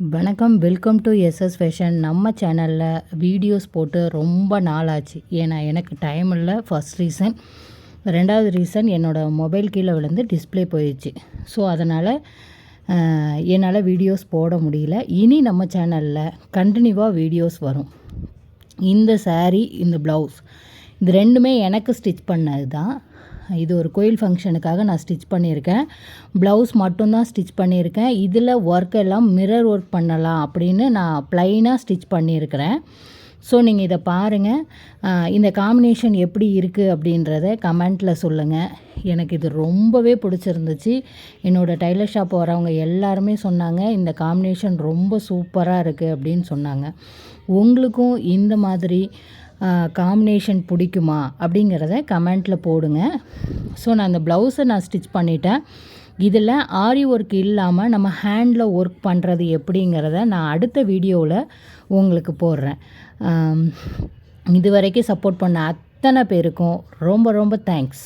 வணக்கம், welcome to SS fashion. நம்ம சேனலில் வீடியோஸ் போட்டு ரொம்ப நாள் ஆச்சு. ஏன்னா எனக்கு டைம் இல்லை, ஃபர்ஸ்ட் ரீசன். ரெண்டாவது ரீசன், என்னோடய மொபைல் கீழே விழுந்து டிஸ்பிளே போயிடுச்சு. ஸோ அதனால் என்னால் வீடியோஸ் போட முடியல. இனி நம்ம சேனலில் கண்டினியூவாக வீடியோஸ் வரும். இந்த saree, இந்த ப்ளவுஸ், இது ரெண்டுமே எனக்கு ஸ்டிச் பண்ணது தான். இது ஒரு கோயில் ஃபங்க்ஷனுக்காக நான் ஸ்டிச் பண்ணியிருக்கேன். ப்ளவுஸ் மட்டும்தான் ஸ்டிச் பண்ணியிருக்கேன். இதில் ஒர்க் எல்லாம் மிரர் ஒர்க் பண்ணலாம் அப்படின்னு நான் ப்ளைனாக ஸ்டிச் பண்ணியிருக்கிறேன். ஸோ நீங்கள் இதை பாருங்கள். இந்த காம்பினேஷன் எப்படி இருக்குது அப்படின்றத கமெண்ட்டில் சொல்லுங்கள். எனக்கு இது ரொம்பவே பிடிச்சிருந்துச்சு. என்னோடய டைலர் ஷாப் வரவங்க எல்லாருமே சொன்னாங்க, இந்த காம்பினேஷன் ரொம்ப சூப்பராக இருக்குது அப்படின்னு சொன்னாங்க. உங்களுக்கும் இந்த மாதிரி காம்பினேஷன் பிடிக்குமா அப்படிங்கிறத கமெண்ட்டில் போடுங்க. ஸோ நான் இந்த ப்ளவுஸை ஸ்டிச் பண்ணிட்டேன். இதில் ஆரி ஒர்க் இல்லாமல் நம்ம ஹேண்டில் ஒர்க் பண்ணுறது எப்படிங்கிறத நான் அடுத்த வீடியோவில் உங்களுக்கு போடுறேன். இது வரைக்கும் சப்போர்ட் பண்ண அத்தனை பேருக்கும் ரொம்ப ரொம்ப தேங்க்ஸ்.